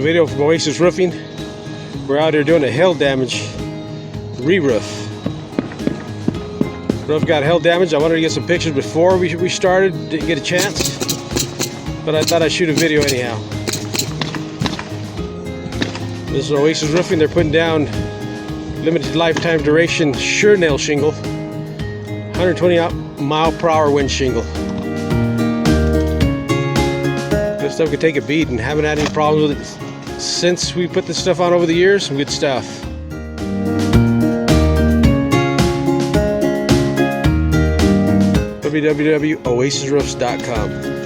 video from Oasis Roofing. We're out here doing a hail damage re-roof. Roof got hail damage. I wanted to get some pictures before we started. Didn't get a chance, but I thought I'd shoot a video anyhow. This is Oasis Roofing. They're putting down limited lifetime duration Sure Nail shingle, 120 mile per hour wind shingle. This stuff could take a beat, and haven't had any problems with it since we put this stuff on over the years. Some good stuff. www.oasisroofs.com